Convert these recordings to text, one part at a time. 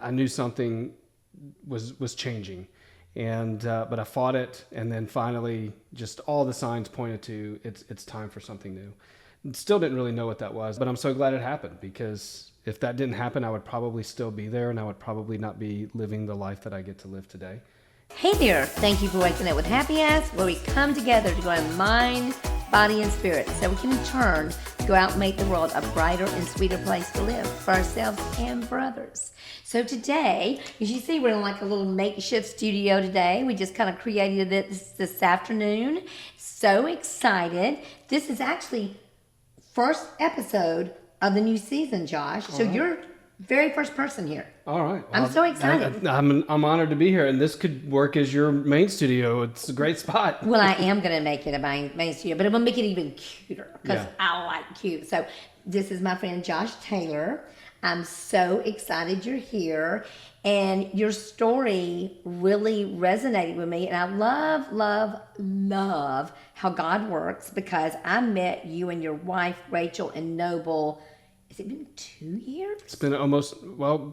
I knew something was changing, and but I fought it, and then finally, just all the signs pointed to it's time for something new. Still didn't really know what that was, but I'm so glad it happened, because if that didn't happen, I would probably still be there, and I would probably not be living the life that I get to live today. Hey there, thank you for waking up with Happy Ass, where we come together to go in mind, body, and spirit, so we can in turn go out and make the world a brighter and sweeter place to live for ourselves and for others. So today, as you see, we're in like a little makeshift studio today. We just kind of created it this afternoon. So excited. This is actually first episode of the new season, Josh. So you're very first person here. All right. Well, I'm so excited. I'm honored to be here, and this could work as your main studio. It's a great spot. Well, I am going to make it a main studio, but it will make it even cuter because I like cute. So this is my friend Josh Taylor. I'm so excited you're here, and your story really resonated with me, and I love how God works, because I met you and your wife, Rachel, in Noble. Has it been 2 years? It's been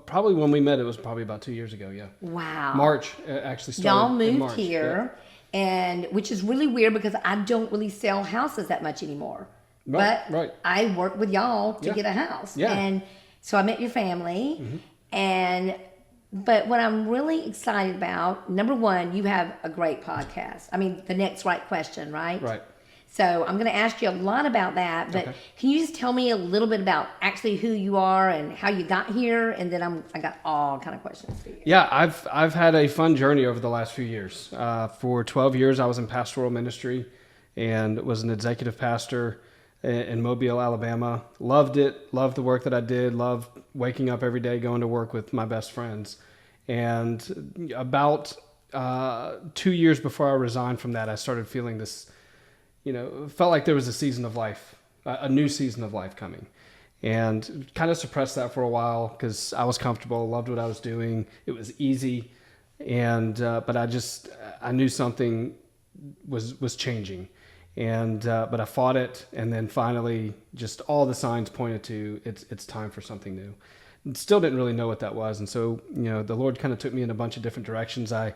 probably when we met, it was probably about 2 years ago, yeah. Wow. March, actually started Y'all in moved March. here, and which is really weird because I don't really sell houses that much anymore. But I work with y'all to get a house. Yeah. And so I met your family, but what I'm really excited about, number one, you have a great podcast. I mean, The Next Right Question, right? Right. So I'm going to ask you a lot about that, but can you just tell me a little bit about actually who you are and how you got here? And then I got all kind of questions for you. Yeah, I've had a fun journey over the last few years. For 12 years, I was in pastoral ministry and was an executive pastor in Mobile, Alabama. Loved it. Loved the work that I did. Loved waking up every day, going to work with my best friends. And about 2 years before I resigned from that, I started feeling this, felt like there was a season of life, a new season of life coming. And kind of suppressed that for a while because I was comfortable, loved what I was doing. It was easy. And but I knew something was changing. And but I fought it, and then finally, just all the signs pointed to it's time for something new. Still didn't really know what that was, and so the Lord kind of took me in a bunch of different directions. I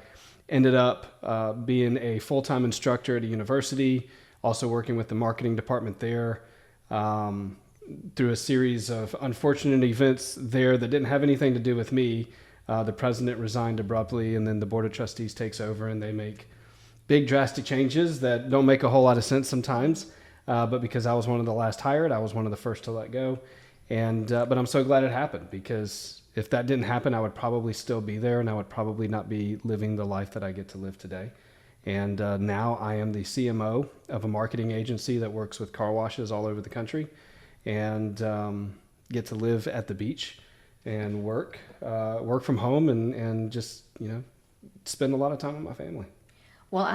ended up being a full-time instructor at a university, also working with the marketing department there. Through a series of unfortunate events there that didn't have anything to do with me, the president resigned abruptly, and then the board of trustees takes over, and they make big drastic changes that don't make a whole lot of sense sometimes. But because I was one of the last hired, I was one of the first to let go. And but I'm so glad it happened, because if that didn't happen, I would probably still be there, and I would probably not be living the life that I get to live today. And now I am the CMO of a marketing agency that works with car washes all over the country, and get to live at the beach and work from home, and just spend a lot of time with my family. Well,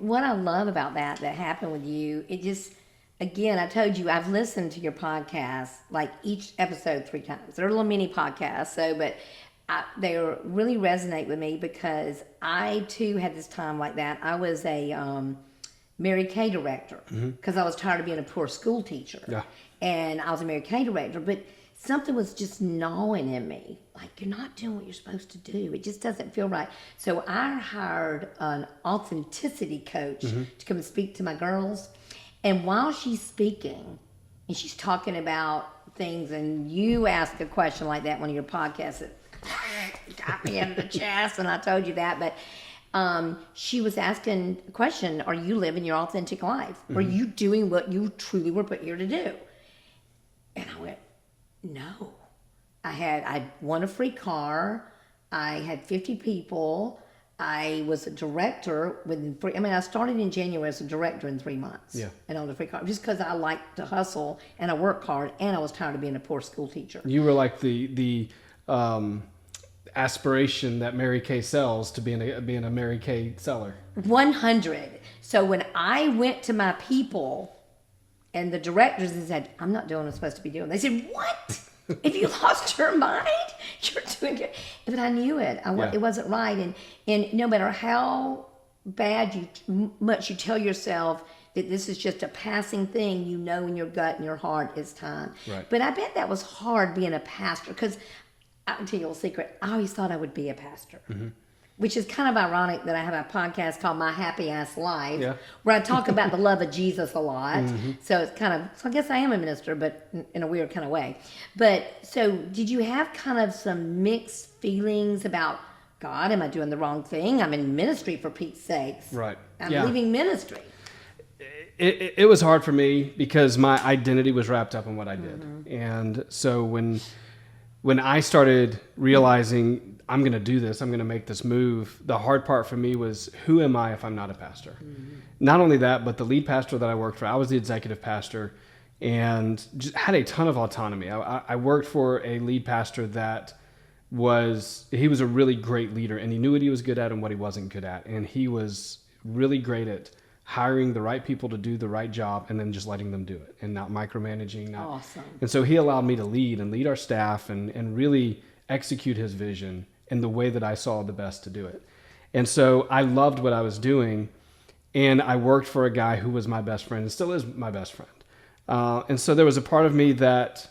what I love about that happened with you, it just, again, I told you, I've listened to your podcast, like each episode 3 times. They're little mini podcasts, but they really resonate with me, because I too had this time like that. I was a Mary Kay director, because I was tired of being a poor school teacher. Yeah. And I was a Mary Kay director, but something was just gnawing in me. Like, you're not doing what you're supposed to do. It just doesn't feel right. So I hired an authenticity coach to come and speak to my girls. And while she's speaking, and she's talking about things, and you ask a question like that, one of your podcasts, that got me in the chest, and I told you that, but she was asking a question: are you living your authentic life? Are you doing what you truly were put here to do? And I went, no. I won a free car. I had 50 people. I was a director I started in January as a director in 3 months. Yeah. And on the free car, just because I like to hustle and I work hard, and I was tired of being a poor school teacher. You were like the aspiration that Mary Kay sells to being a Mary Kay seller. 100. So when I went to my people and the directors and said, I'm not doing what I'm supposed to be doing, they said, what? If you lost your mind, you're doing it. But I knew it. It wasn't right. And no matter how much you tell yourself that this is just a passing thing, in your gut and your heart it's time. Right. But I bet that was hard being a pastor, because I'll tell you a little secret. I always thought I would be a pastor. Which is kind of ironic that I have a podcast called My Happy Ass Life, Yeah. where I talk about the love of Jesus a lot. So it's kind of, so I guess I am a minister, but in a weird kind of way. But so did you have kind of some mixed feelings about, God, am I doing the wrong thing? I'm in ministry, for Pete's sakes. Right. I'm Yeah. leaving ministry. It was hard for me because my identity was wrapped up in what I did. And so when I started realizing I'm going to do this, I'm going to make this move, the hard part for me was, who am I if I'm not a pastor? Not only that, but the lead pastor that I worked for, I was the executive pastor and just had a ton of autonomy. I worked for a lead pastor that he was a really great leader, and he knew what he was good at and what he wasn't good at. And he was really great at hiring the right people to do the right job and then just letting them do it and not micromanaging. Awesome. And so he allowed me to lead our staff and really execute his vision in the way that I saw the best to do it. And so I loved what I was doing, and I worked for a guy who was my best friend and still is my best friend. And so there was a part of me that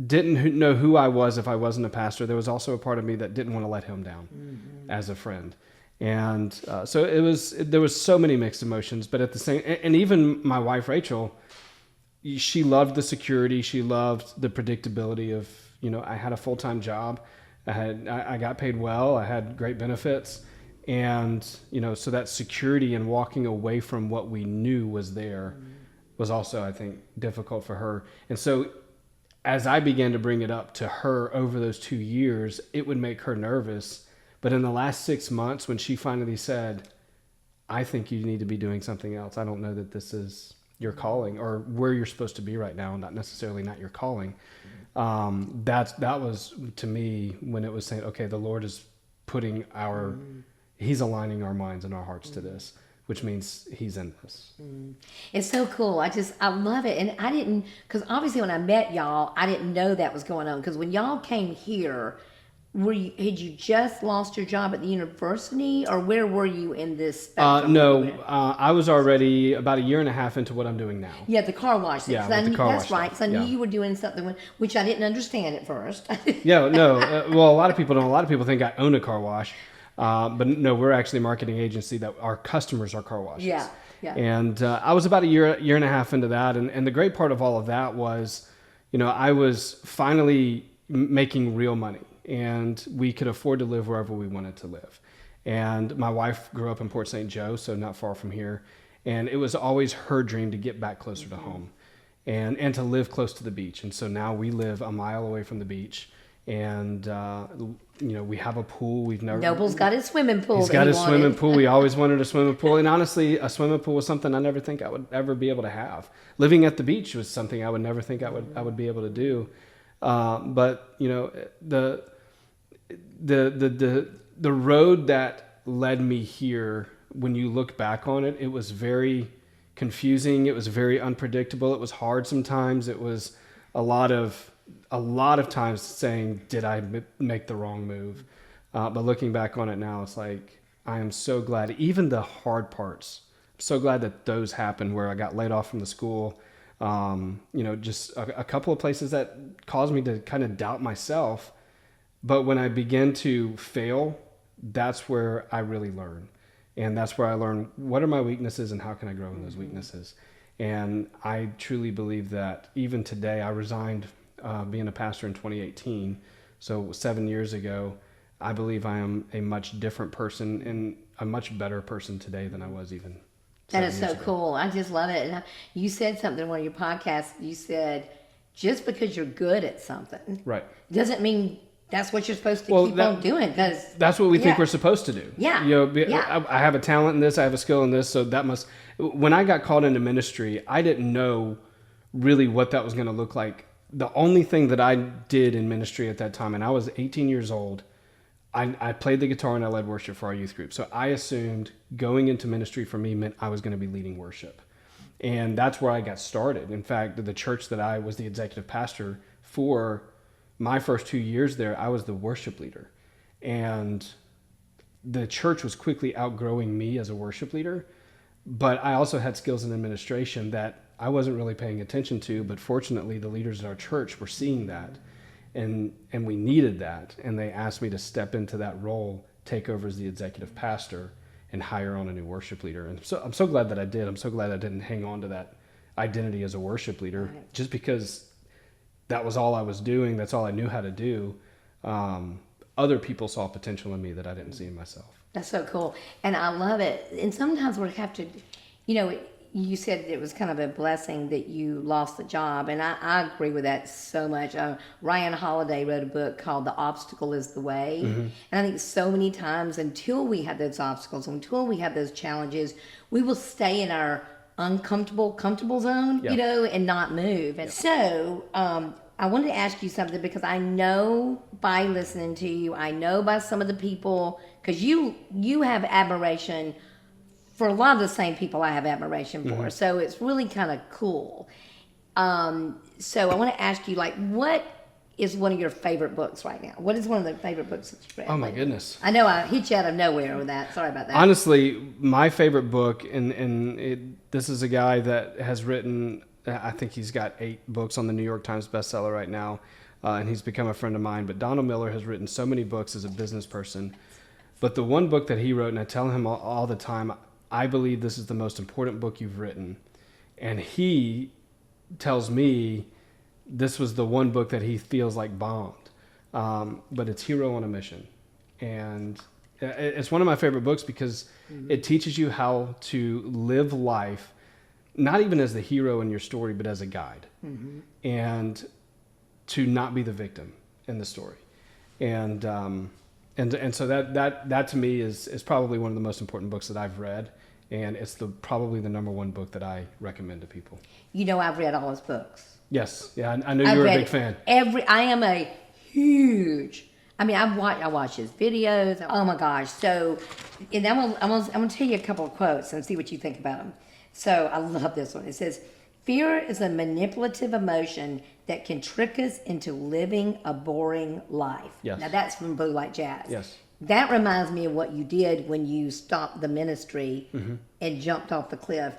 didn't know who I was if I wasn't a pastor. There was also a part of me that didn't want to let him down as a friend. And so there was so many mixed emotions, but at the same, and even my wife, Rachel, she loved the security. She loved the predictability of, I had a full-time job. I got paid well. I had great benefits. And, so that security and walking away from what we knew was there was also, I think, difficult for her. And so as I began to bring it up to her over those 2 years, it would make her nervous. But in the last 6 months, when she finally said, I think you need to be doing something else. I don't know that this is your calling or where you're supposed to be right now, not necessarily not your calling. That was to me when it was saying, okay, the Lord is putting he's aligning our minds and our hearts to this, which means he's in this. It's so cool. I love it. And I didn't, because obviously when I met y'all, I didn't know that was going on. Because when y'all came here, had you just lost your job at the university, or where were you in this spectrum? No, I was already about a year and a half into what I'm doing now. Yeah, the car wash thing. Yeah, So with the car that's wash right. stuff. So I knew Yeah. you were doing something, which I didn't understand at first. Yeah, no. Well, a lot of people don't. A lot of people think I own a car wash. But no, we're actually a marketing agency that our customers are car washes. Yeah. And I was about a year and a half into that. And the great part of all of that was, I was finally making real money. And we could afford to live wherever we wanted to live. And my wife grew up in Port St. Joe, so not far from here. And it was always her dream to get back closer to home and to live close to the beach. And so now we live a mile away from the beach. And, we have a pool. Noble's got his swimming pool. He's got his swimming pool. We always wanted a swimming pool. And honestly, a swimming pool was something I never think I would ever be able to have. Living at the beach was something I would never think I would be able to do. But the road that led me here, when you look back on it, it was very confusing. It was very unpredictable. It was hard sometimes. It was a lot of times saying, did I make the wrong move? But looking back on it now, it's like, I am so glad, even the hard parts, I'm so glad that those happened, where I got laid off from the school. Just a couple of places that caused me to kind of doubt myself. But when I began to fail, that's where I really learn. And that's where I learn, what are my weaknesses and how can I grow in those weaknesses? And I truly believe that even today, I resigned being a pastor in 2018. So 7 years ago, I believe I am a much different person and a much better person today than I was even. That is so cool. I just love it. And you said something in one of your podcasts. You said, just because you're good at something, Right, doesn't mean that's what you're supposed to keep on doing. Because that's what we think we're supposed to do. Yeah. I have a talent in this. I have a skill in this. So that must. When I got called into ministry, I didn't know really what that was going to look like. The only thing that I did in ministry at that time, and I was 18 years old, I played the guitar and I led worship for our youth group. So I assumed going into ministry for me meant I was going to be leading worship. And that's where I got started. In fact, the church that I was the executive pastor for, my first 2 years there, I was the worship leader. And the church was quickly outgrowing me as a worship leader. But I also had skills in administration that I wasn't really paying attention to. But fortunately, the leaders at our church were seeing that. and we needed that. And they asked me to step into that role, take over as the executive pastor, and hire on a new worship leader. And so I'm so glad that I did. I'm so glad I didn't hang on to that identity as a worship leader, Right. just because that was all I was doing. That's all I knew how to do. Other people saw potential in me that I didn't see in myself. That's so cool. And I love it. And sometimes we have to, you know, you said it was kind of a blessing that you lost the job. And I agree with that so much. Ryan Holiday wrote a book called The Obstacle is the Way. And I think so many times until we have those obstacles, until we have those challenges, we will stay in our comfortable zone, Yeah. you know, and not move. And so, I wanted to ask you something because I know by listening to you, I know by some of the people, because you have admiration for a lot of the same people I have admiration for. So it's really kind of cool. So I want to ask you, like, what is one of your favorite books right now? What is one of the favorite books that you've read? Oh my goodness. I know I hit you out of nowhere with that. Sorry about that. Honestly, my favorite book, this is a guy that has written, I think he's got 8 books on the New York Times bestseller right now, and he's become a friend of mine. But Donald Miller has written so many books as a business person. But the one book that he wrote, and I tell him all the time, I believe this is the most important book you've written. And he tells me this was the one book that he feels like bombed. But it's Hero on a Mission. And it's one of my favorite books because it teaches you how to live life, not even as the hero in your story, but as a guide. And to not be the victim in the story. And so that to me is probably one of the most important books that I've read. And it's probably the number one book that I recommend to people. You know, I've read all his books. Yes. Yeah. I know you're a big fan. I am a huge, I mean, I watch his videos. Oh my gosh. So, and I'm gonna tell you a couple of quotes and see what you think about them. So I love this one. It says, "Fear is a manipulative emotion that can trick us into living a boring life." Yes. Now that's from Blue Light Jazz. Yes. That reminds me of what you did when you stopped the ministry and jumped off the cliff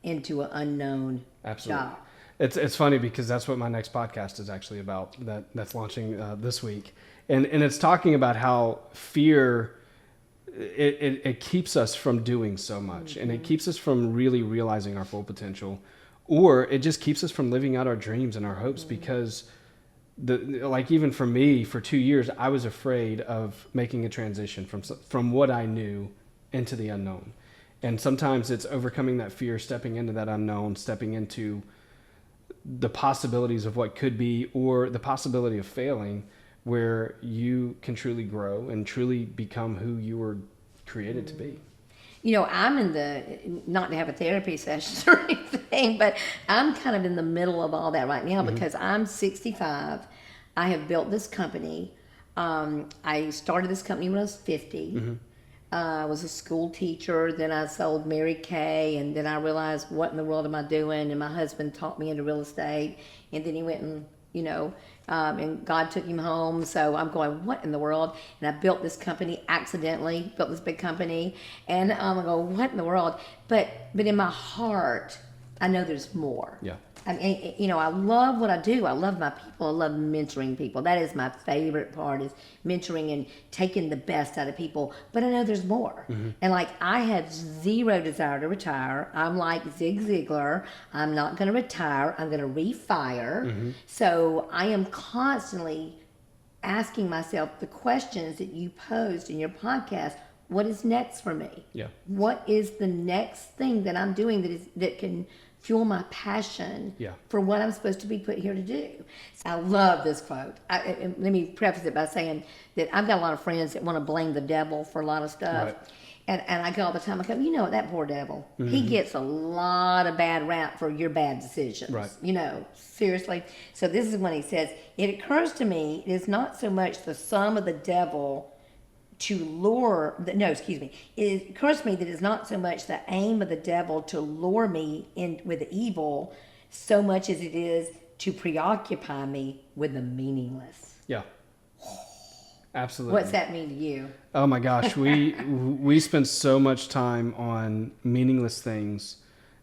into an unknown Absolutely. job. It's funny because that's what my next podcast is actually about. That's launching this week, and it's talking about how fear it keeps us from doing so much, and it keeps us from really realizing our full potential, or it just keeps us from living out our dreams and our hopes because. Like even for me, for 2 years, I was afraid of making a transition from what I knew into the unknown. And sometimes it's overcoming that fear, stepping into that unknown, stepping into the possibilities of what could be, or the possibility of failing, where you can truly grow and truly become who you were created to be. You know, I'm not to have a therapy session or anything, but I'm kind of in the middle of all that right now because I'm 65. I have built this company. I started this company when I was 50. I was a school teacher. Then I sold Mary Kay, and then I realized, what in the world am I doing? And my husband taught me into real estate, and then he went and, and God took him home. So I'm going, what in the world? And I built this company accidentally, built this big company, and I go, what in the world? But in my heart, I know there's more. Yeah. I mean, I love what I do. I love my people. I love mentoring people. That is my favorite part, is mentoring and taking the best out of people. But I know there's more. And like, I have zero desire to retire. I'm like Zig Ziglar. I'm not going to retire. I'm going to refire. So I am constantly asking myself the questions that you posed in your podcast. What is next for me? Yeah. What is the next thing that I'm doing that can fuel my passion for what I'm supposed to be put here to do? I love this quote. Let me preface it by saying that I've got a lot of friends that want to blame the devil for a lot of stuff. Right. And I go all the time, I go, that poor devil. He gets a lot of bad rap for your bad decisions. Right. Seriously. So this is when he says, it occurs to me, it is not so much the sum of the devil to lure, it occurs to me that it's not so much the aim of the devil to lure me in with the evil, so much as it is to preoccupy me with the meaningless. Yeah. Absolutely. What's that mean to you? Oh my gosh, we spend so much time on meaningless things,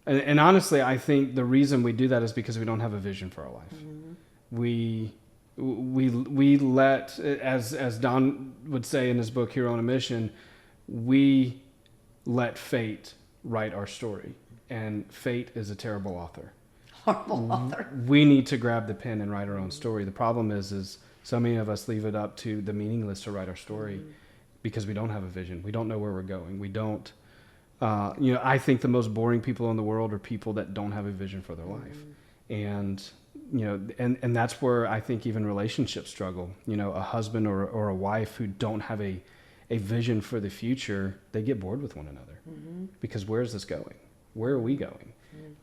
and honestly, I think the reason we do that is because we don't have a vision for our life. we let, as Don would say in his book Hero on a Mission, we let fate write our story, and fate is a terrible author. Horrible author. We need to grab the pen and write our own story. The problem is so many of us leave it up to the meaningless to write our story because we don't have a vision. We don't know where we're going. We don't. I think the most boring people in the world are people that don't have a vision for their life, and and that's where I think even relationships struggle. A husband or a wife who don't have a vision for the future, they get bored with one another because where is this going? Where are we going?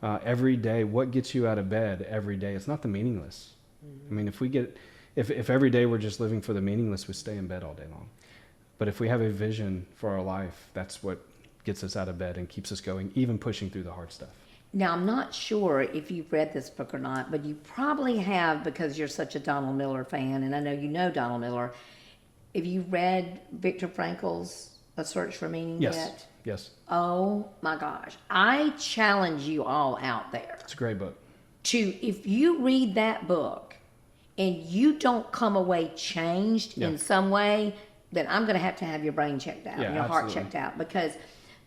Every day, what gets you out of bed every day? It's not the meaningless. I mean, if every day we're just living for the meaningless, we stay in bed all day long. But if we have a vision for our life, that's what gets us out of bed and keeps us going, even pushing through the hard stuff. Now, I'm not sure if you've read this book or not, but you probably have because you're such a Donald Miller fan, and I know you know Donald Miller. Have you read Viktor Frankl's A Search for Meaning yet? Yes. Oh my gosh. I challenge you all out there. It's a great book. If you read that book and you don't come away changed in some way, then I'm going to have your brain checked out, your heart checked out. Because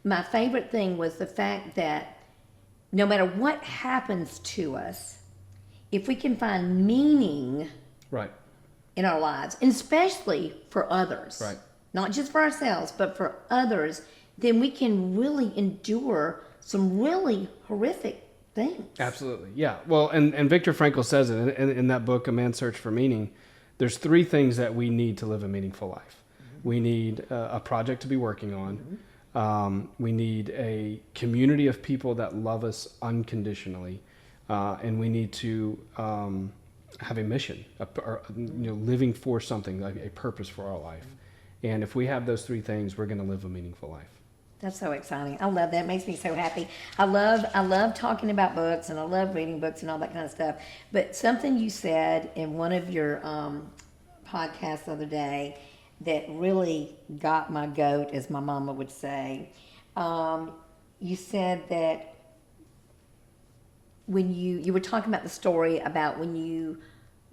my favorite thing was the fact that no matter what happens to us, if we can find meaning in our lives, and especially for others, not just for ourselves, but for others, then we can really endure some really horrific things. Absolutely, yeah. Well, and Viktor Frankl says it in that book, A Man's Search for Meaning. There's 3 things that we need to live a meaningful life. We need a project to be working on. We need a community of people that love us unconditionally, and we need to have a mission, living for something, like a purpose for our life. And if we have those 3 things, we're going to live a meaningful life. That's so exciting. I love that. It makes me so happy. I love talking about books, and I love reading books and all that kind of stuff. But something you said in one of your podcasts the other day that really got my goat, as my mama would say. You said that when you were talking about the story about when you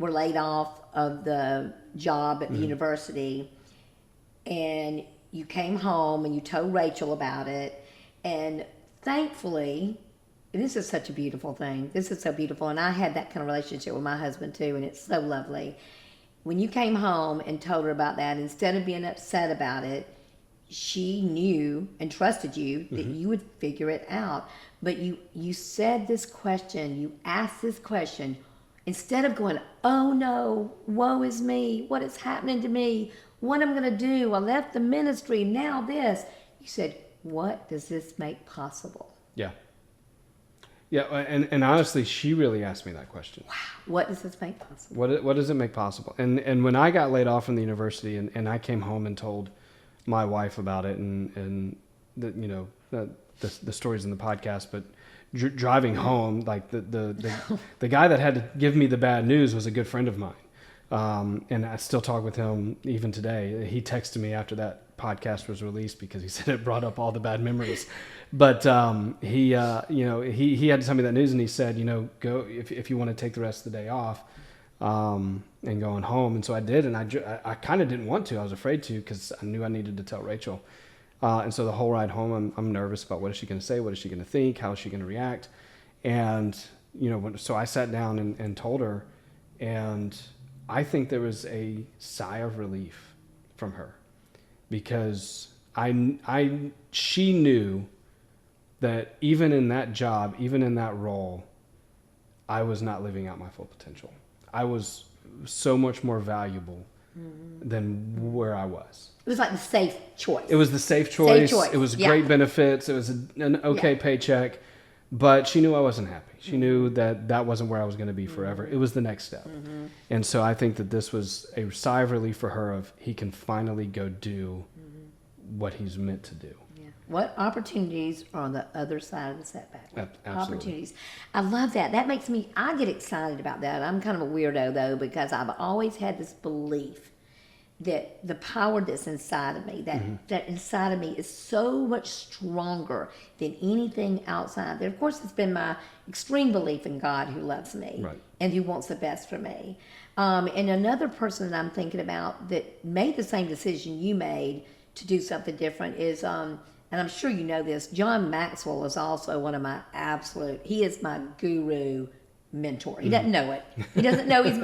were laid off of the job at the university, and you came home and you told Rachel about it, and thankfully, this is such a beautiful thing. This is so beautiful, and I had that kind of relationship with my husband too, and it's so lovely. When you came home and told her about that, instead of being upset about it, she knew and trusted you that you would figure it out. But you said this question, you asked this question, instead of going, oh no, woe is me, what is happening to me, what I'm going to do, I left the ministry, now this. You said, what does this make possible? Yeah. Yeah, and honestly, she really asked me that question. Wow, what does this make possible? What does it make possible? And when I got laid off from the university, and I came home and told my wife about it, and the stories in the podcast, but driving home, like the guy that had to give me the bad news was a good friend of mine, and I still talk with him even today. He texted me after that podcast was released because he said it brought up all the bad memories. But he had to tell me that news, and he said, go if you want to take the rest of the day off, and going home. And so I did, and I kind of didn't want to. I was afraid to because I knew I needed to tell Rachel. And so the whole ride home, I'm nervous about what is she going to say, what is she going to think, how is she going to react, and so I sat down and told her, and I think there was a sigh of relief from her because she knew that even in that job, even in that role, I was not living out my full potential. I was so much more valuable than where I was. It was like the safe choice. It was the safe choice. It was great benefits. It was an okay paycheck. But she knew I wasn't happy. She knew that wasn't where I was going to be forever. It was the next step. And so I think that this was a sigh of relief for her of he can finally go do what he's meant to do. What opportunities are on the other side of the setback? Absolutely. Opportunities. I love that. That makes me, I get excited about that. I'm kind of a weirdo though, because I've always had this belief that the power that's inside of me, that inside of me is so much stronger than anything outside there. Of course, it's been my extreme belief in God who loves me and who wants the best for me. And another person that I'm thinking about that made the same decision you made to do something different is, and I'm sure you know this, John Maxwell is also one of my he is my guru mentor. He doesn't know it. He doesn't know he's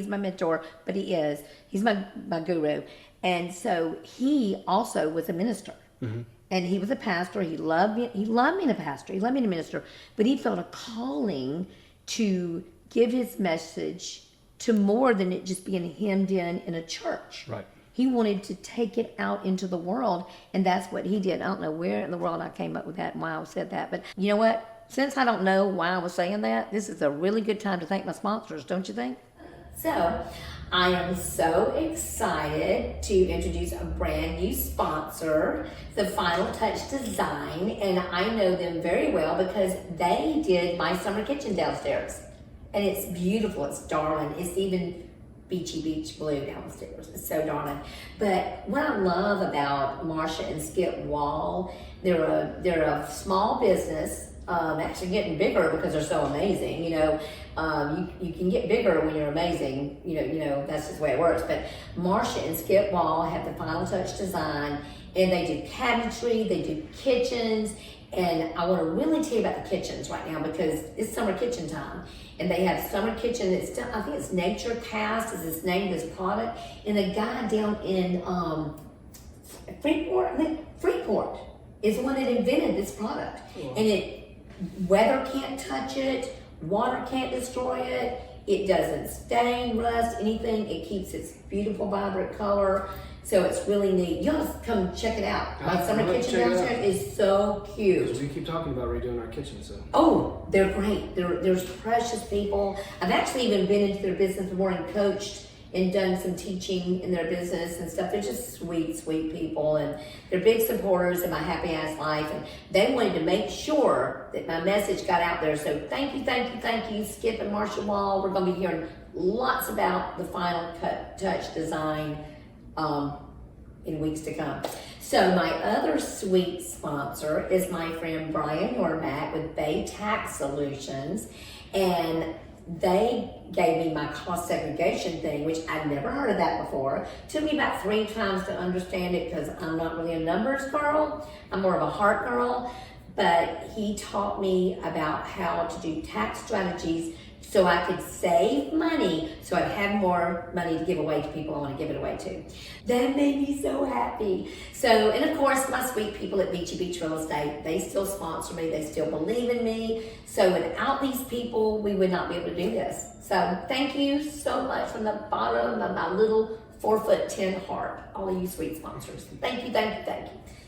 my mentor, but he is. He's my guru. And so he also was a minister. And he was a pastor. He loved me. He loved being a pastor. He loved being a minister. But he felt a calling to give his message to more than it just being hemmed in a church. Right. He wanted to take it out into the world, and that's what he did. I don't know where in the world I came up with that and why I said that, but you know what? Since I don't know why I was saying that, this is a really good time to thank my sponsors, don't you think? So, I am so excited to introduce a brand new sponsor, the Final Touch Design, and I know them very well because they did my summer kitchen downstairs. And it's beautiful, it's darling, it's even beachy beach blue downstairs. It's so darling. But what I love about Marcia and Skip Wall, they're a small business, actually getting bigger because they're so amazing. You can get bigger when you're amazing. You know that's just the way it works. But Marcia and Skip Wall have the Final Touch Design, and they do cabinetry, they do kitchens, and I want to really tell you about the kitchens right now because it's summer kitchen time. And they have summer kitchen. I think it's Nature Cast is the name of this product. And the guy down in Freeport is the one that invented this product. Cool. And weather can't touch it, water can't destroy it. It doesn't stain, rust, anything. It keeps its beautiful, vibrant color. So it's really neat. You ought to come check it out. My summer kitchen downstairs is so cute. Because we keep talking about redoing our kitchen, so. Oh, they're great. There's precious people. I've actually even been into their business before and coached and done some teaching in their business and stuff. They're just sweet, sweet people, and they're big supporters of my happy ass life. And they wanted to make sure that my message got out there. So thank you, Skip and Marcia Wall. We're going to be hearing lots about the Final Touch Design in weeks to come. So my other sweet sponsor is my friend Brian Normack with Bay Tax Solutions, and they gave me my cost segregation thing, which I'd never heard of that before. Took me about 3 times to understand it because I'm not really a numbers girl. I'm more of a heart girl. But he taught me about how to do tax strategies so I could save money, so I'd have more money to give away to people I want to give it away to. That made me so happy. So, and of course, my sweet people at Beachy Beach Real Estate, they still sponsor me, they still believe in me. So without these people, we would not be able to do this. So thank you so much from the bottom of my little 4'10" heart, all of you sweet sponsors. Thank you.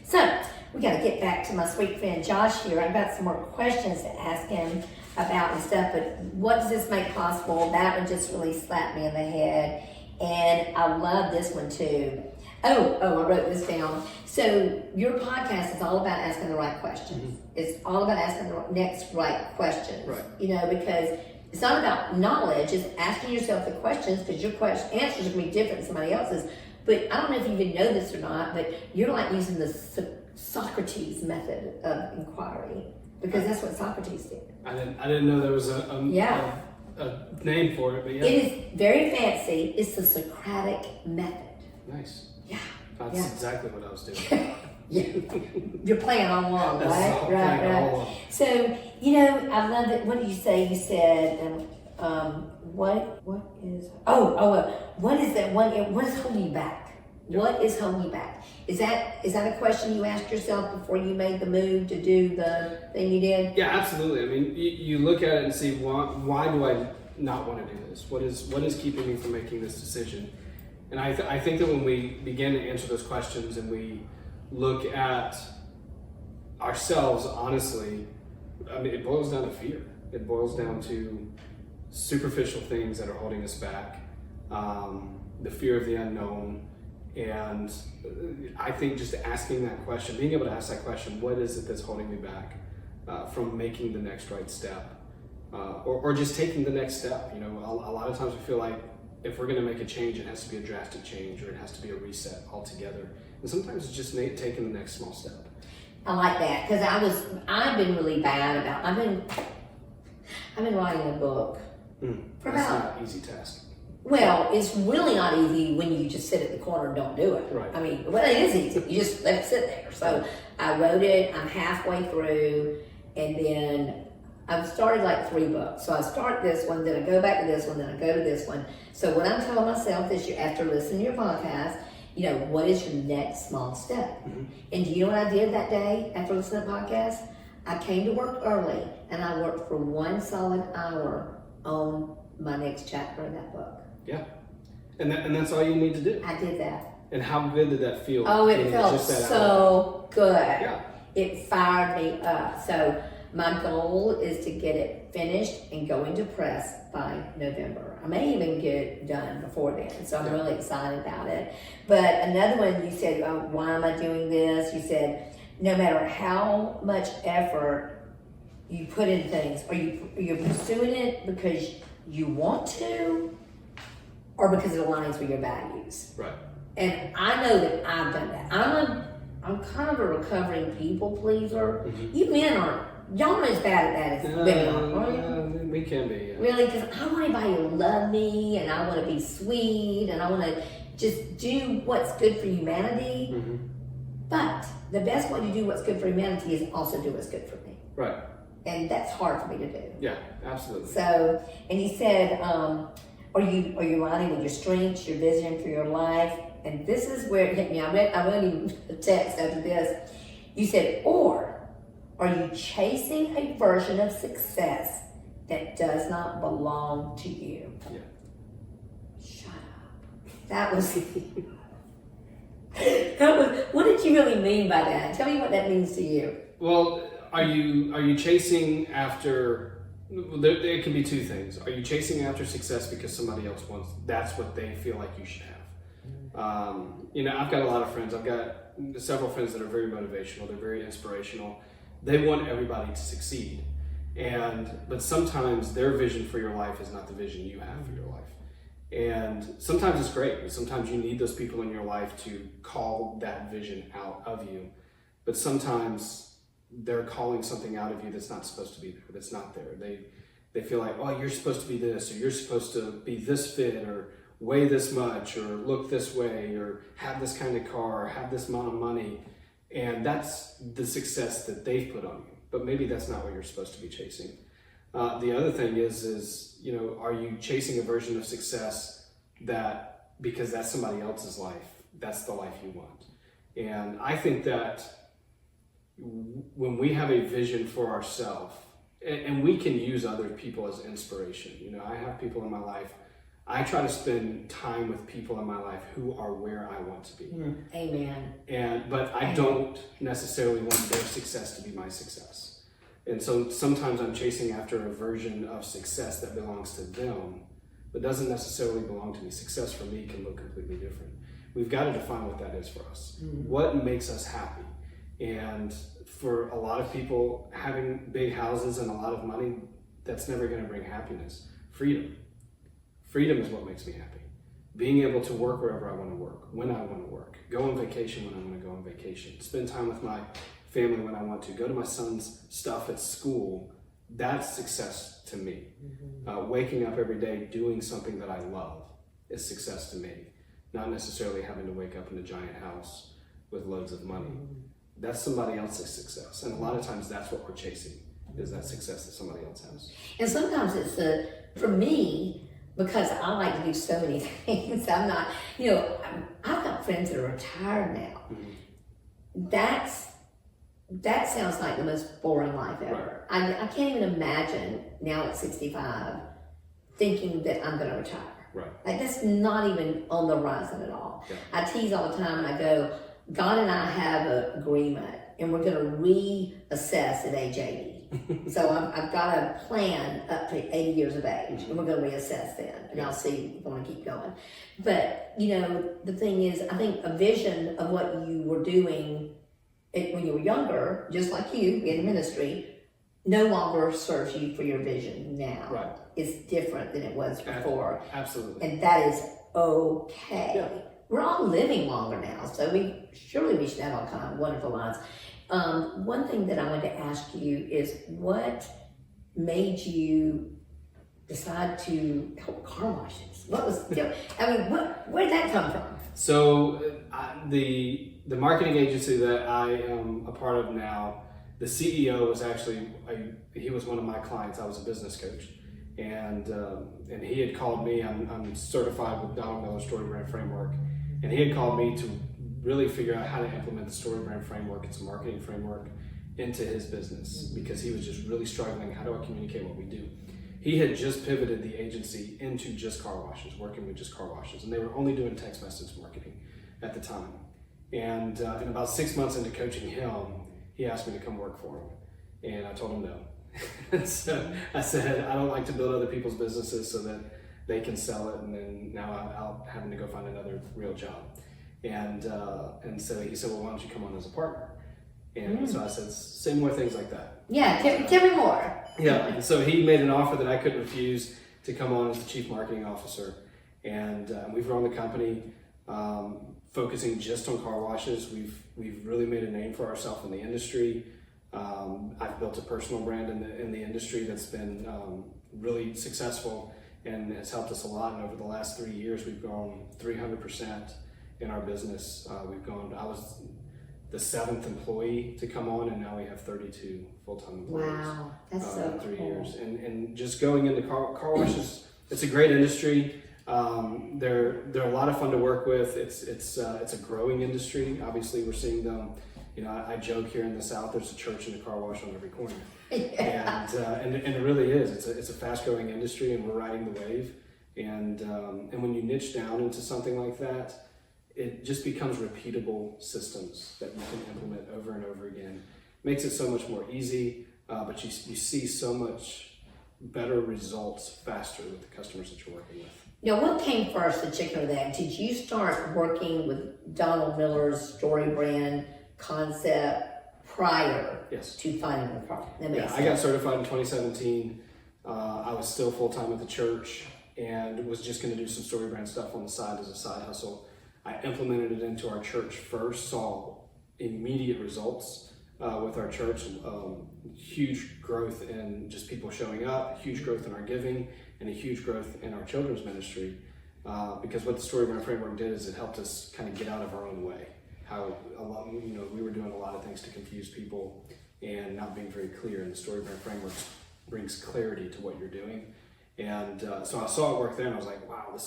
So, we got to get back to my sweet friend Josh here. I've got some more questions to ask him about and stuff, but what does this make possible? That one just really slapped me in the head, and I love this one too. Oh, I wrote this down. So your podcast is all about asking the right questions. Mm-hmm. It's all about asking the next right questions. Right. Because it's not about knowledge, it's asking yourself the questions, because your answers are going to be different than somebody else's. But I don't know if you even know this or not, but you're like using the Socrates method of inquiry, because that's what Socrates did. I didn't know there was a name for it, but yeah. It is very fancy. It's the Socratic method. Nice. Yeah. That's exactly what I was doing. Yeah. You're playing all along, right? Right. So, I love it. What did you say? You said, what is that one? What is holding you back? Yep. What is holding you back? Is that a question you asked yourself before you made the move to do the thing you did? Yeah, absolutely. I mean, you look at it and see why do I not want to do this? What is keeping me from making this decision? And I think that when we begin to answer those questions and we look at ourselves honestly, I mean, it boils down to fear. It boils down to superficial things that are holding us back, the fear of the unknown. And I think just asking that question, being able to ask that question, what is it that's holding me back from making the next right step, or just taking the next step? A lot of times we feel like if we're going to make a change, it has to be a drastic change, or it has to be a reset altogether. And sometimes it's just taking the next small step. I like that, because I've been really bad about, I've been writing a book for That's about, not an easy task. well, it's really not easy when you just sit at the corner and don't do it. Right. I mean, well, it is easy. You just let it sit there. So I wrote it, I'm halfway through, and then I've started like 3 books. So I start this one, then I go back to this one, then I go to this one. So what I'm telling myself this year, after listening to your podcast, you know, what is your next small step? And do you know what I did that day after listening to the podcast? I came to work early, and I worked for 1 solid hour on my next chapter in that book. Yeah. And that's all you need to do. I did that. And how good did that feel? Oh, it felt just that so good. Yeah. It fired me up. So my goal is to get it finished and go into press by November. I may even get it done before then. So I'm really excited about it. But another one, you said, oh, why am I doing this? You said, no matter how much effort you put in things, you're pursuing it because you want to, or because it aligns with your values. Right. And I know that I've done that. I'm kind of a recovering people pleaser. You men aren't. Y'all are as bad at that as women are. We can be. Yeah. Really, because I want anybody to love me, and I want to be sweet, and I want to just do what's good for humanity. But the best way to do what's good for humanity is also do what's good for me. Right. And that's hard for me to do. Yeah, absolutely. So, and he said, are you aligning with your strengths, your vision for your life? And this is where it hit me. I wrote you a text after this. You said, or are you chasing a version of success that does not belong to you? Yeah. Shut up. That was what did you really mean by that? Tell me what that means to you. Well, are you chasing after? There can be 2 things. Are you chasing after success because somebody else wants? That's what they feel like you should have. You know, I've got a lot of friends. I've got several friends that are very motivational. They're very inspirational. They want everybody to succeed, but sometimes their vision for your life is not the vision you have for your life. And sometimes it's great, but sometimes you need those people in your life to call that vision out of you. But sometimes they're calling something out of you that's not supposed to be there, that's not there. They feel like, oh, you're supposed to be this, or you're supposed to be this fit, or weigh this much, or look this way, or have this kind of car, or have this amount of money. And that's the success that they've put on you. But maybe that's not what you're supposed to be chasing. The other thing is, you know, are you chasing a version of success that, because that's somebody else's life, that's the life you want? And I think that when we have a vision for ourselves, and we can use other people as inspiration. You know, I have people in my life, I try to spend time with people in my life who are where I want to be. Amen. But I don't necessarily want their success to be my success. And so sometimes I'm chasing after a version of success that belongs to them, but doesn't necessarily belong to me. Success for me can look completely different. We've got to define what that is for us. What makes us happy? And for a lot of people, having big houses and a lot of money, that's never going to bring happiness. Freedom. Freedom is what makes me happy. Being able to work wherever I want to work, when I want to work, go on vacation when I want to go on vacation, spend time with my family when I want to, go to my son's stuff at school, that's success to me. Waking up every day doing something that I love is success to me. Not necessarily having to wake up in a giant house with loads of money. That's somebody else's success. And a lot of times that's what we're chasing, is that success that somebody else has. And sometimes it's for me, because I like to do so many things. I'm not, you know, I've got friends that are retired now. That sounds like the most boring life ever. Right. I can't even imagine now at 65 thinking that I'm going to retire. Right. Like that's not even on the horizon at all. Yeah. I tease all the time and I go, God and I have an agreement and we're going to reassess at age 80. So I've got a plan up to 80 years of age and we're going to reassess then and I'll see if I want to keep going. But, you know, the thing is, I think a vision of what you were doing when you were younger, just like you in ministry, no longer serves you for your vision now. Right. It's different than it was before. Absolutely. And that is okay. Yeah. We're all living longer now, so we should have all kind of wonderful lives. One thing that I wanted to ask you is what made you decide to help car washes? What was, where did that come from? So the marketing agency that I am a part of now, the CEO was actually, he was one of my clients. I was a business coach. And he had called me. I'm certified with Donald Miller's Story Brand Framework, and he had called me to really figure out how to implement the Story Brand Framework. It's a marketing framework into his business because he was just really struggling. How do I communicate what we do? He had just pivoted the agency into just car washes, working with just car washes, and they were only doing text message marketing at the time. And about 6 months into coaching him, he asked me to come work for him, and I told him no. So I said, I don't like to build other people's businesses so that they can sell it, and then now I'm having to go find another real job. And so he said, well, why don't you come on as a partner? And so I said, say more things like that. Yeah, tell me more. Yeah, and so he made an offer that I couldn't refuse to come on as the chief marketing officer. And we've grown the company focusing just on car washes. We've really made a name for ourselves in the industry. I've built a personal brand in the industry that's been really successful and has helped us a lot. And over the last 3 years, we've grown 300% in our business. I was the 7th employee to come on, and now we have 32 full-time employees. Wow, that's so in 3 cool. years. And just going into car washes, it's a great industry. They're a lot of fun to work with. It's a growing industry. Obviously, we're seeing them. I joke here in the South, there's a church and a car wash on every corner. Yeah. And it really is. It's a fast-growing industry, and we're riding the wave. And when you niche down into something like that, it just becomes repeatable systems that you can implement over and over again. Makes it so much more easy, but you see so much better results faster with the customers that you're working with. Now, what came first, the chicken or the egg? Did you start working with Donald Miller's Story Brand concept prior to finding the product? I got certified in 2017. I was still full-time at the church and was just going to do some Story Brand stuff on the side as a side hustle. I implemented it into our church first, saw immediate results with our church, huge growth in just people showing up, huge growth in our giving, and a huge growth in our children's ministry. Because what the Story Brand Framework did is it helped us kind of get out of our own way. How we were doing a lot of things to confuse people and not being very clear, and the Story Brand Framework brings clarity to what you're doing. And so I saw it work there, and I was like, wow,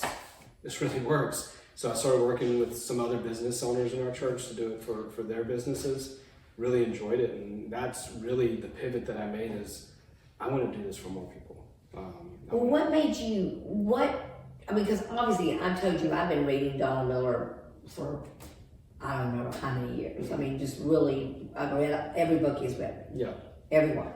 this really works. So I started working with some other business owners in our church to do it for their businesses. Really enjoyed it, and that's really the pivot that I made is I want to do this for more people. Well, what made you, because obviously I've told you I've been reading Donald Miller for I don't know how many years. I mean, just really, I've read every book he's written. Yeah. Everyone.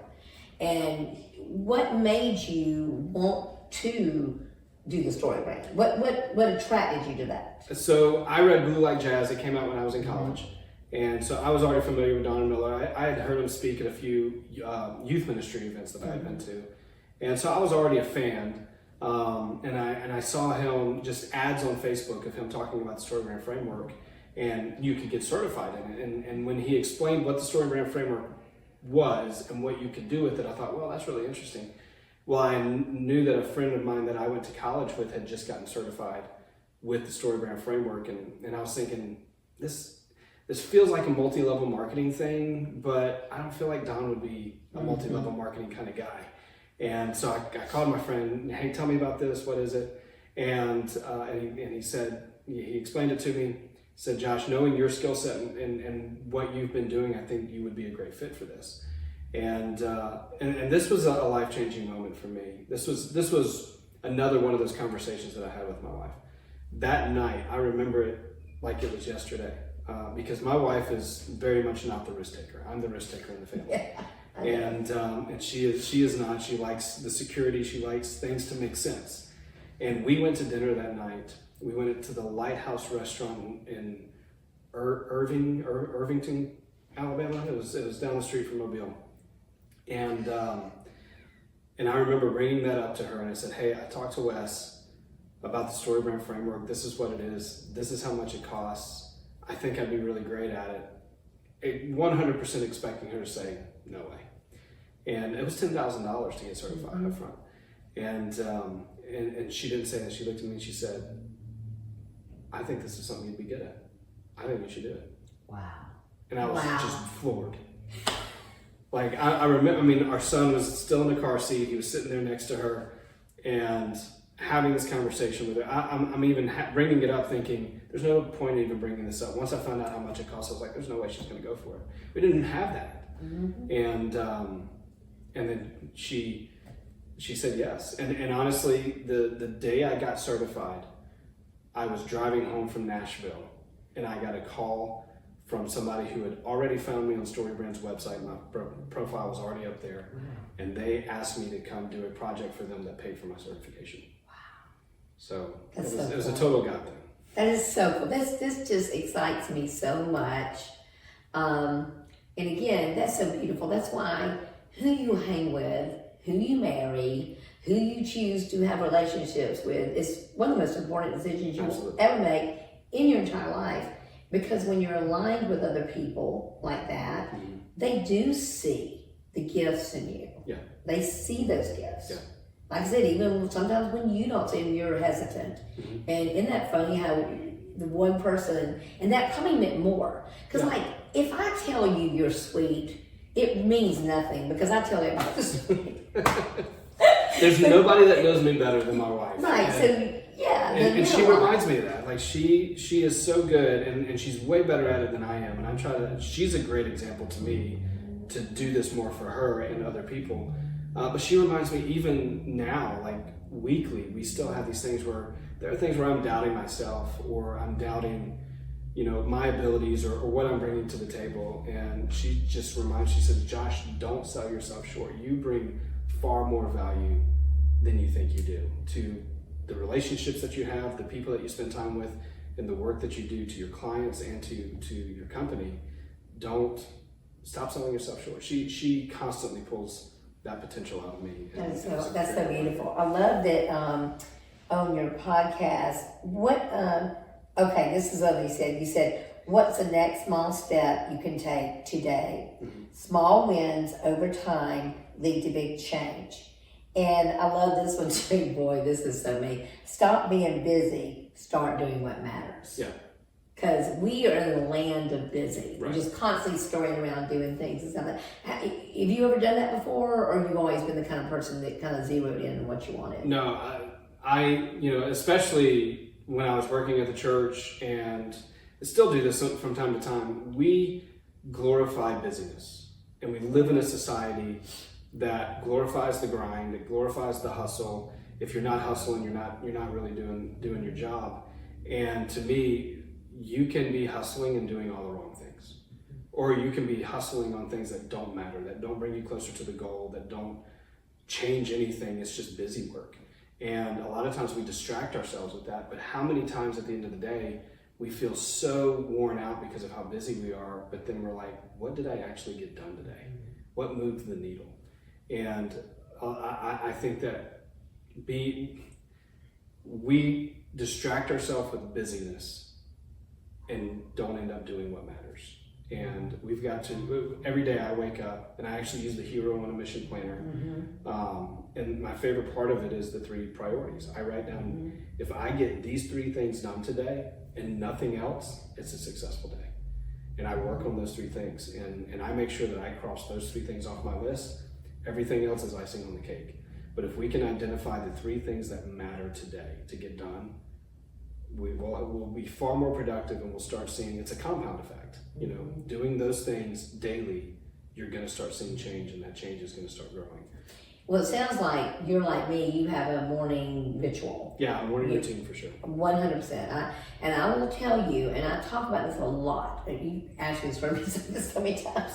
And what made you want to do the Story Brand? What attracted you to that? So I read Blue Like Jazz. It came out when I was in college. And so I was already familiar with Donald Miller. I had heard him speak at a few youth ministry events that I had been to. And so I was already a fan. And I saw him, just ads on Facebook of him talking about the Story Brand Framework. And you could get certified in it. And when he explained what the Story Brand Framework was and what you could do with it, I thought, well, that's really interesting. Well, I knew that a friend of mine that I went to college with had just gotten certified with the Story Brand Framework. And I was thinking, this feels like a multi-level marketing thing, but I don't feel like Don would be a multi-level marketing kind of guy. And so I called my friend, hey, tell me about this, what is it? And he said, he explained it to me. He said, Josh, knowing your skill set and what you've been doing, I think you would be a great fit for this. And this was a life-changing moment for me. This was another one of those conversations that I had with my wife. That night, I remember it like it was yesterday. Because my wife is very much not the risk taker. I'm the risk taker in the family. Yeah. And she is not. She likes the security. She likes things to make sense. And we went to dinner that night. We went to the Lighthouse restaurant in Irvington, Alabama. It was down the street from Mobile. And I remember bringing that up to her, and I said, hey, I talked to Wes about the story brand framework. This is what it is. This is how much it costs. I think I'd be really great at it. 100% expecting her to say, no way. And it was $10,000 to get certified up front. And she didn't say that. She looked at me and she said, I think this is something you'd be good at. I think you should do it. Wow. And I was just floored. Like, I remember, I mean, our son was still in the car seat. He was sitting there next to her and having this conversation with her. I'm even bringing it up thinking, there's no point in even bringing this up. Once I found out how much it cost, I was like, there's no way she's going to go for it. We didn't have that. And then she said yes. And honestly, the day I got certified, I was driving home from Nashville and I got a call from somebody who had already found me on StoryBrand's website. My profile was already up there. And they asked me to come do a project for them that paid for my certification. Wow. So it was a total God thing. That is so cool. This just excites me so much. And again, that's so beautiful. That's why who you hang with, who you marry, who you choose to have relationships with is one of the most important decisions you will ever make in your entire life. Because when you're aligned with other people like that, they do see the gifts in you. Yeah. They see those gifts. Yeah. Like I said, even sometimes when you don't see them, you're hesitant. And isn't that funny how the one person, and that probably meant more. Because like, if I tell you you're sweet, it means nothing because I tell everybody you're sweet. There's nobody that knows me better than my wife. Right, so yeah. And she reminds me of that. Like she is so good and she's way better at it than I am. And she's a great example to me to do this more for her and other people. But she reminds me even now, like weekly, we still have these things where there are things where I'm doubting myself or I'm doubting, my abilities or what I'm bringing to the table. And she just reminds, she says, Josh, don't sell yourself short. You bring far more value than you think you do to the relationships that you have, the people that you spend time with, and the work that you do to your clients and to your company. Don't stop selling yourself short. She constantly pulls that potential out of me. That's so beautiful. I love that on your podcast. Okay, this is what you said. You said, what's the next small step you can take today? Small wins over time lead to big change. And I love this one too. Boy, this is so me. Stop being busy. Start doing what matters. Yeah. Because we are in the land of busy. Right. We're just constantly scurrying around doing things and stuff. Have you ever done that before, or have you always been the kind of person that kind of zeroed in on what you wanted? No, I especially when I was working at the church, and I still do this from time to time, we glorify busyness. And we live in a society that glorifies the grind, that glorifies the hustle. If you're not hustling, you're not really doing your job. And to me, you can be hustling and doing all the wrong things. Or you can be hustling on things that don't matter, that don't bring you closer to the goal, that don't change anything. It's just busy work. And a lot of times we distract ourselves with that, but how many times at the end of the day, we feel so worn out because of how busy we are, but then we're like, what did I actually get done today? What moved the needle? And I think that we distract ourselves with busyness and don't end up doing what matters. And we've got to, every day I wake up and I actually use the Hero on a Mission Planner. And my favorite part of it is the 3 priorities. I write down, if I get these 3 things done today and nothing else, it's a successful day. And I work on those 3 things and I make sure that I cross those 3 things off my list. Everything else is icing on the cake. But if we can identify the 3 things that matter today to get done, we'll be far more productive, and we'll start seeing, it's a compound effect. Doing those things daily, you're going to start seeing change, and that change is going to start growing. Well, it sounds like you're like me. You have a morning ritual. Yeah, a morning routine for sure. 100%. And I will tell you, and I talk about this a lot. You actually heard me say this so many times.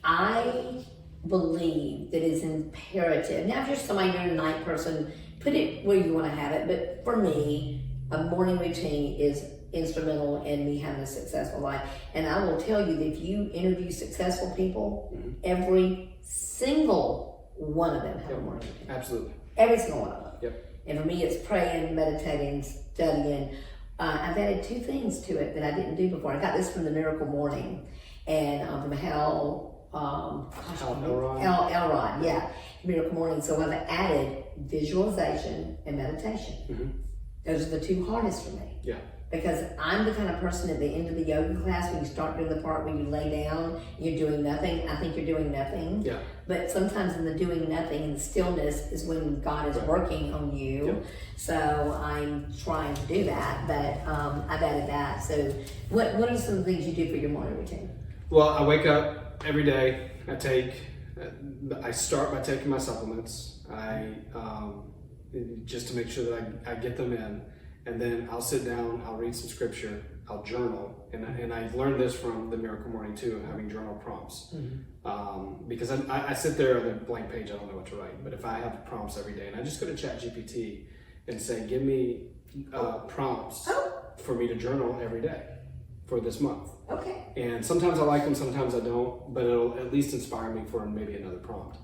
I believe that it's imperative. Now, if you're somebody, you're a night person, put it where you want to have it. But for me, a morning routine is instrumental in me having a successful life. And I will tell you that if you interview successful people, every single one of them have a morning routine. Absolutely. Every single one of them. Yep. And for me, it's praying, meditating, studying. I've added 2 things to it that I didn't do before. I got this from the Miracle Morning, and from Elrod, yeah, Miracle Morning. So I've added visualization and meditation. Those are the 2 hardest for me. Yeah. Because I'm the kind of person at the end of the yoga class, when you start doing the part where you lay down, you're doing nothing. I think you're doing nothing. Yeah. But sometimes in the doing nothing and the stillness is when God is working on you. Yep. So I'm trying to do that, but I've added that. So what are some of the things you do for your morning routine? Well, I wake up every day. I start by taking my supplements. Just to make sure that I get them in. And then I'll sit down, I'll read some scripture, I'll journal, and I learned this from the Miracle Morning too, of having journal prompts. Because I sit there on a blank page, I don't know what to write, but if I have prompts every day, and I just go to ChatGPT and say, give me prompts for me to journal every day for this month. Okay. And sometimes I like them, sometimes I don't, but it'll at least inspire me for maybe another prompt.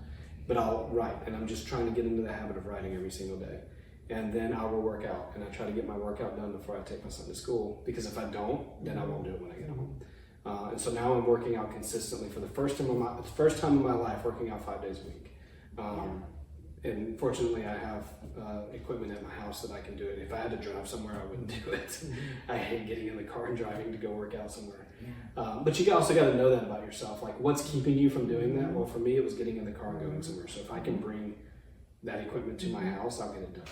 But I'll write, and I'm just trying to get into the habit of writing every single day. And then I will work out, and I try to get my workout done before I take my son to school, because if I don't, then I won't do it when I get home. And so now I'm working out consistently for the first time in my life, working out 5 days a week. And fortunately, I have equipment at my house that I can do it. If I had to drive somewhere, I wouldn't do it. I hate getting in the car and driving to go work out somewhere. But you also got to know that about yourself. Like, what's keeping you from doing that? Well, for me, it was getting in the car and going somewhere. So if I can bring that equipment to my house, I'll get it done.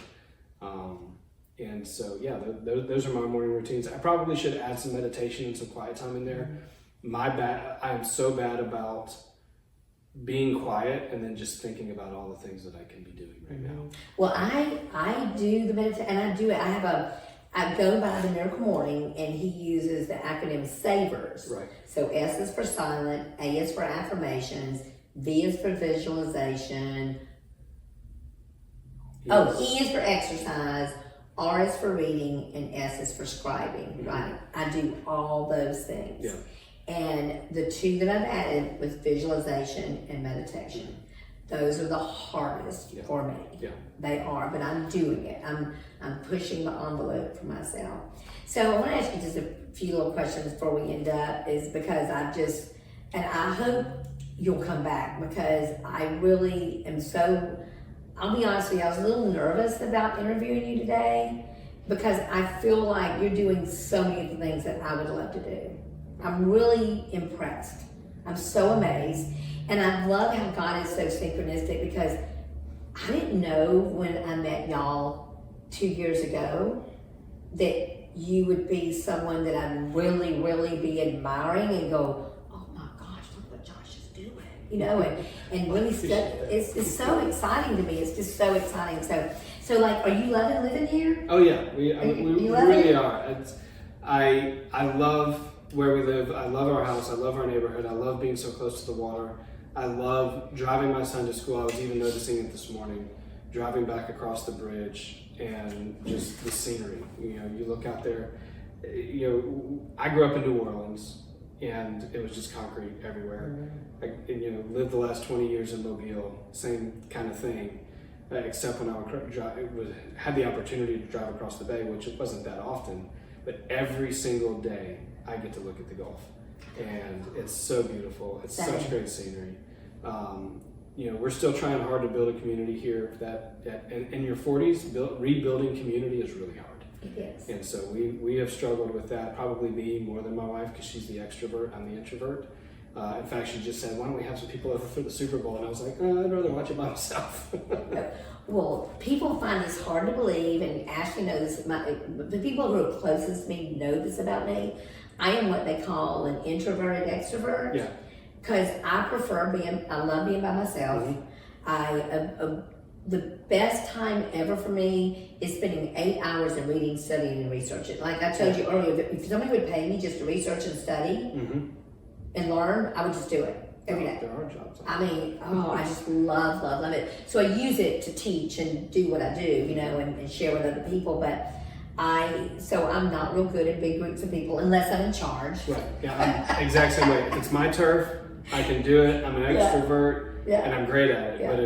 And so, yeah, those are my morning routines. I probably should add some meditation and some quiet time in there. I am so bad about being quiet and then just thinking about all the things that I can be doing right now. Well, I do the meditation, and I do it. I go by the Miracle Morning, and he uses the acronym SAVERS. Right. So S is for silent, A is for affirmations, V is for visualization, E is for exercise, R is for reading, and S is for scribing, right? I do all those things. Yeah. And the 2 that I've added was visualization and meditation. Those are the hardest for me. Yeah. They are, but I'm doing it. I'm pushing the envelope for myself. So I want to ask you just a few little questions before we end up, is because and I hope you'll come back, because I really am I'll be honest with you, I was a little nervous about interviewing you today, because I feel like you're doing so many of the things that I would love to do. I'm really impressed. I'm so amazed. And I love how God is so synchronistic, because I didn't know when I met y'all 2 years ago that you would be someone that I'd really, really be admiring and go, oh my gosh, look what Josh is doing. You know, and really it's so exciting to me. It's just so exciting. So like, are you loving living here? Oh yeah, we really are. I love where we live. I love our house. I love our neighborhood. I love being so close to the water. I love driving my son to school. I was even noticing it this morning, driving back across the bridge, and just the scenery. You know, you look out there. You know, I grew up in New Orleans, and it was just concrete everywhere. Lived the last 20 years in Mobile, same kind of thing, except when I had the opportunity to drive across the bay, which it wasn't that often, but every single day I get to look at the Gulf, and it's so beautiful. It's such great scenery. We're still trying hard to build a community here. In your 40s, rebuilding community is really hard. It is. And so we have struggled with that, probably me more than my wife, because she's the extrovert, I'm the introvert. In fact, she just said, why don't we have some people over for the Super Bowl? And I was like, I'd rather watch it by myself. Well, people find this hard to believe, and Ashley knows the people who are closest to me know this about me. I am what they call an introverted extrovert. Yeah. Because I love being by myself. The best time ever for me is spending 8 hours in reading, studying, and researching. Like I told you earlier, if somebody would pay me just to research and study and learn, I would just do it every day. There are jobs. I just love it. So I use it to teach and do what I do, and share with other people. But So I'm not real good at big groups of people unless I'm in charge. Right. Yeah, I'm exact same way. If it's my turf, I can do it. I'm an extrovert, and I'm great at it. Yeah. But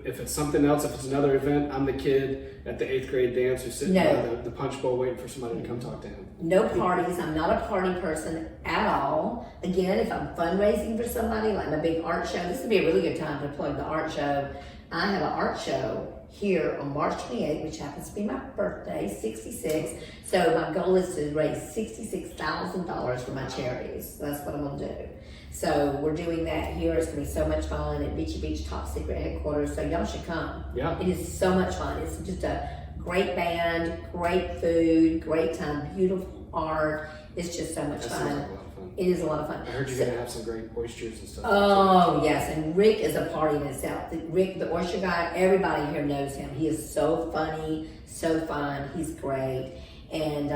if it's something else, if it's another event, I'm the kid at the 8th grade dance who's sitting by the punch bowl waiting for somebody to come talk to him. No parties. I'm not a party person at all. Again, if I'm fundraising for somebody, like my big art show, this would be a really good time to plug the art show. I have an art show here on March 28th, which happens to be my birthday, 66. So my goal is to raise $66,000 for my charities. So that's what I'm gonna do. So we're doing that here. It's gonna be so much fun at Beachy Beach Top Secret Headquarters. So y'all should come. Yeah. It is so much fun. It's just a great band, great food, great time, beautiful art. It's just so much fun. Like a lot of fun. It is a lot of fun. I heard you're gonna have some great oysters and stuff. Oh yes, and Rick is a party in itself. Rick, the oyster guy, everybody here knows him. He is so funny, so fun. He's great, and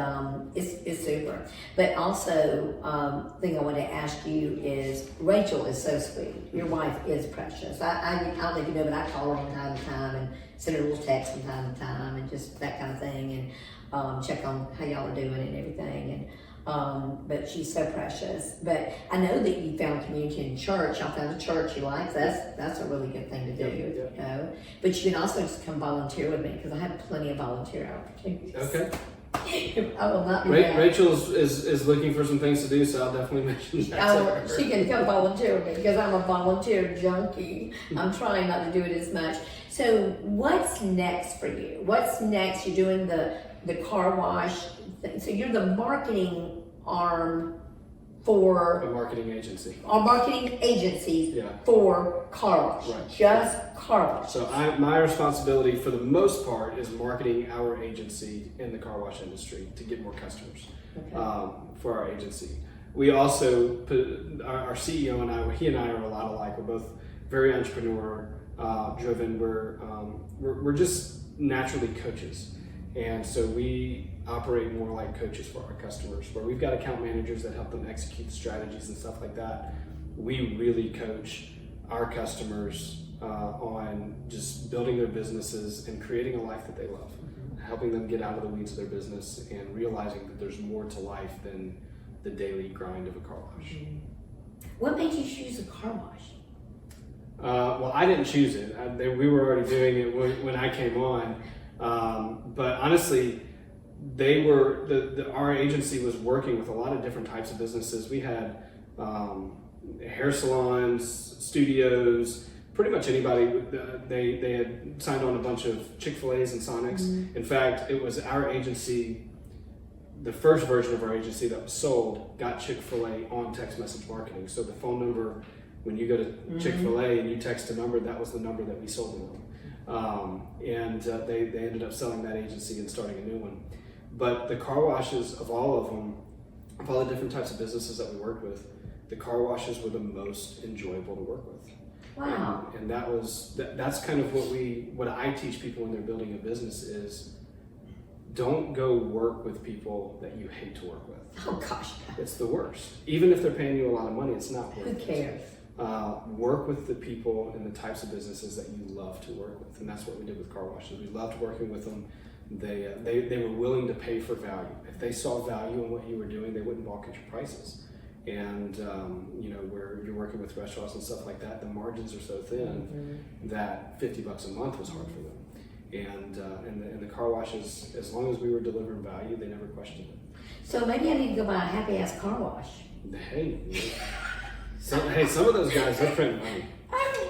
it's super. But also, thing I wanted to ask you is Rachel is so sweet. Your wife is precious. I don't know if you know, but I call her from time to time and send her little texts from time to time and just that kind of thing, and check on how y'all are doing and everything. And but she's so precious. But I know that you found community in church. Y'all found a church you like. That's a really good thing to do, you know. But you can also just come volunteer with me because I have plenty of volunteer opportunities. Okay. I will not be bad. Rachel is looking for some things to do, so I'll definitely mention that to her. She can come volunteer with me because I'm a volunteer junkie. I'm trying not to do it as much. So what's next for you? What's next? You're doing the car wash thing. So you're the marketing arm for A marketing agency. our marketing agencies for car wash. Right. Just car wash. So my responsibility for the most part is marketing our agency in the car wash industry to get more customers for our agency. We also put our CEO and I, he and I are a lot alike. We're both very entrepreneur driven. We're just naturally coaches. And so we operate more like coaches for our customers, where we've got account managers that help them execute the strategies and stuff like that. We really coach our customers on just building their businesses and creating a life that they love, helping them get out of the weeds of their business and realizing that there's more to life than the daily grind of a car wash. What made you choose a car wash? Well, I didn't choose it. We were already doing it when I came on. But honestly, our agency was working with a lot of different types of businesses. We had hair salons, studios, pretty much anybody. They had signed on a bunch of Chick-fil-A's and Sonics. In fact, it was our agency, the first version of our agency that was sold, got Chick-fil-A on text message marketing. So the phone number, when you go to Chick-fil-A and you text a number, that was the number that we sold them on. They ended up selling that agency and starting a new one. But the car washes of all of them, of all the different types of businesses that we worked with, the car washes were the most enjoyable to work with. Wow. And that's kind of what I teach people when they're building a business is, don't go work with people that you hate to work with. Oh gosh. It's the worst. Even if they're paying you a lot of money, it's not worth it. Who cares? Work with the people and the types of businesses that you love to work with, and that's what we did with car washes. We loved working with them. They were willing to pay for value. If they saw value in what you were doing, they wouldn't balk at your prices. And where you're working with restaurants and stuff like that, the margins are so thin that $50 a month was hard for them. And the car washes, as long as we were delivering value, they never questioned it. So maybe I need to go buy a happy ass car wash. Hey, some of those guys, they're printing money.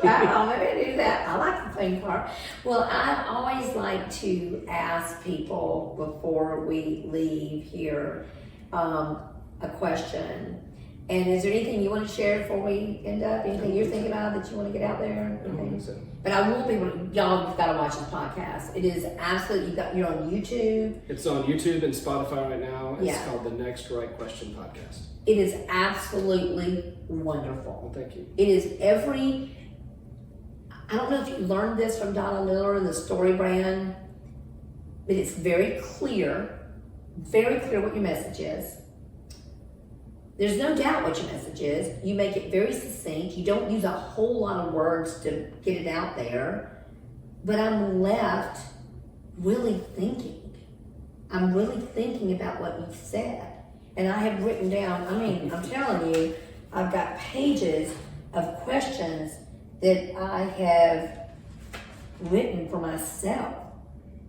Wow, maybe I do that. I like the clean car. Well, I always like to ask people before we leave here a question. And is there anything you want to share before we end up? Anything you're thinking about that you want to get out there? I don't think so. But I want people, y'all have got to watch this podcast. It is absolutely, you're on YouTube. It's on YouTube and Spotify right now. It's Yeah. called the Next Right Question Podcast. It is absolutely wonderful. Well, thank you. It is I don't know if you learned this from Donna Miller and the Story Brand, but it's very clear what your message is. There's no doubt what your message is. You make it very succinct. You don't use a whole lot of words to get it out there. But I'm left really thinking, I'm really thinking about what you've said. And I have written down, I'm telling you, I've got pages of questions that I have written for myself.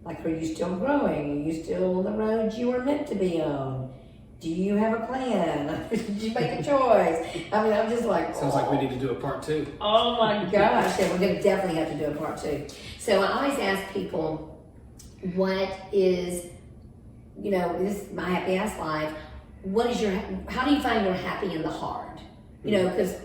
Like, are you still growing? Are you still on the road you were meant to be on? Do you have a plan? Did you make a choice? I'm just like, Sounds like we need to do a part 2. Oh my gosh, yeah, we're gonna definitely have to do a part 2. So I always ask people, what is, this is my happy ass life. How do you find you're happy in the hard? Because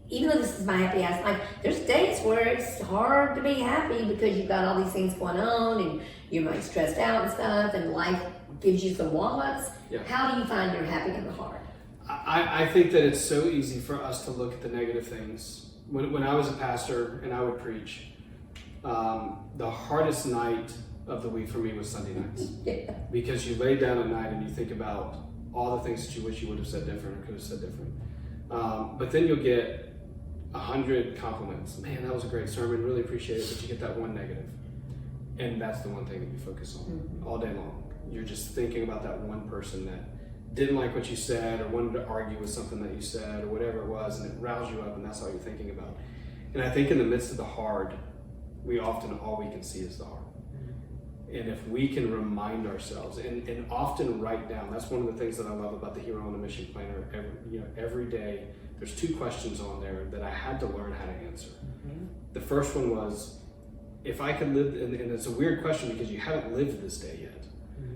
even though this is my happy ass life, there's days where it's hard to be happy because you've got all these things going on and you might stressed out and stuff, and life gives you some wallets. Yeah. How do you find you're happy in the hard? I think that it's so easy for us to look at the negative things. When I was a pastor and I would preach, the hardest night of the week for me was Sunday nights. Yeah. Because you lay down at night and you think about all the things that you wish you would have said different or could have said different. But then you'll get 100 compliments. Man, that was a great sermon, really appreciate it, but you get that one negative. And that's the one thing that you focus on all day long. You're just thinking about that one person that didn't like what you said or wanted to argue with something that you said or whatever it was, and it roused you up, and that's all you're thinking about. And I think in the midst of the hard, we often, all we can see is the hard. And if we can remind ourselves and often write down, that's one of the things that I love about the Hero on a Mission Planner. Every day, there's 2 questions on there that I had to learn how to answer. The first one was, if I could live, and it's a weird question because you haven't lived this day yet,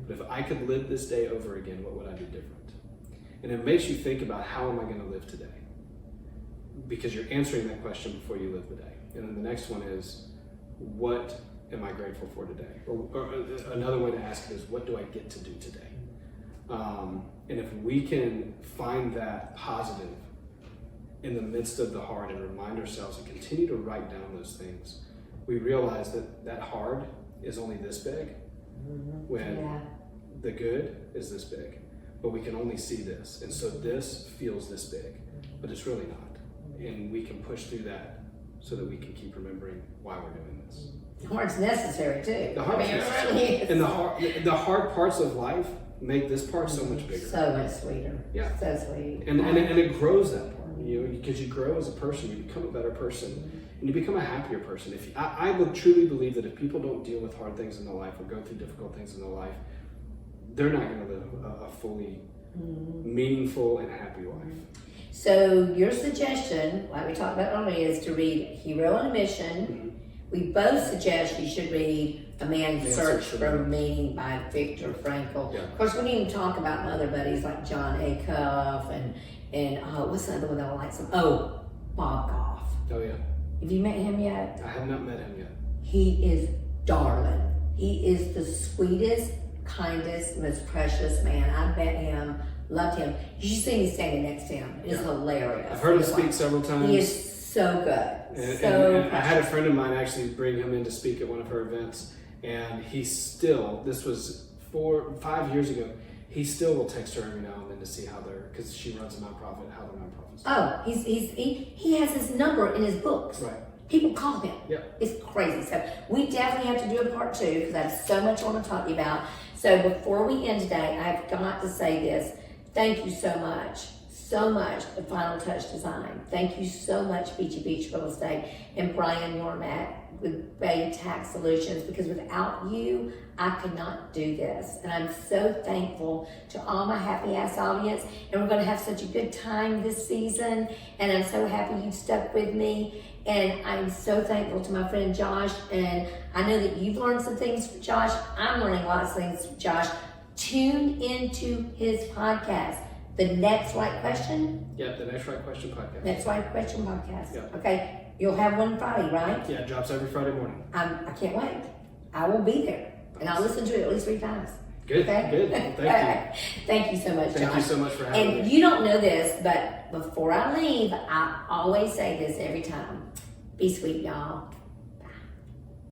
but if I could live this day over again, what would I do different? And it makes you think about, how am I going to live today? Because you're answering that question before you live the day. And then the next one is, what am I grateful for today? Or another way to ask it is, what do I get to do today? And if we can find that positive in the midst of the hard and remind ourselves and continue to write down those things, we realize that hard is only this big when the good is this big. But we can only see this. And so this feels this big, but it's really not. And we can push through that so that we can keep remembering why we're doing this. The hard's necessary too. The hard's necessary. And the hard parts of life make this part so much bigger. So much sweeter. Yeah. So sweet. And it grows that part. Because you grow as a person, you become a better person, and you become a happier person. I would truly believe that if people don't deal with hard things in their life or go through difficult things in their life, they're not going to live a fully meaningful and happy life. So your suggestion, like we talked about earlier, is to read Hero on a Mission. We both suggest you should read A Man's Search for Meaning by Viktor Frankl. Yeah. Of course, we didn't even talk about my other buddies like John Acuff and what's the other one that I like? Bob Goff. Oh yeah. Have you met him yet? I have not met him yet. He is darling. He is the sweetest, kindest, most precious man. I met him, loved him. You should see me standing next to him. It is hilarious. I've heard him speak several times. He is so good. And I had a friend of mine actually bring him in to speak at one of her events, and he still, this was 5 years ago, he still will text her every now and then to see how because she runs a nonprofit, how the nonprofit's doing. Oh, he has his number in his books. Right. People call him. Yep. It's crazy. So we definitely have to do a part 2 because I have so much I want to talk to you about. So before we end today, I've got to say this. Thank you so much, the Final Touch Design. Thank you so much, Beachy Beach Real Estate, and Brian Normack with Bay Tax Solutions, because without you, I could not do this. And I'm so thankful to all my happy ass audience, and we're gonna have such a good time this season, and I'm so happy you stuck with me. And I'm so thankful to my friend Josh, and I know that you've learned some things from Josh. I'm learning lots of things from Josh. Tune into his podcast, The Next Right Question. Yeah, the Next Right Question podcast. Next Right Question podcast. Yeah. Okay, you'll have one Friday, right? Yeah, it drops every Friday morning. I can't wait. I will be there, and I'll listen to it at least 3 times. Good, okay? good. Thank you. Thank you so much, Josh. Thank you so much for having me. And you don't know this, but before I leave, I always say this every time. Be sweet, y'all.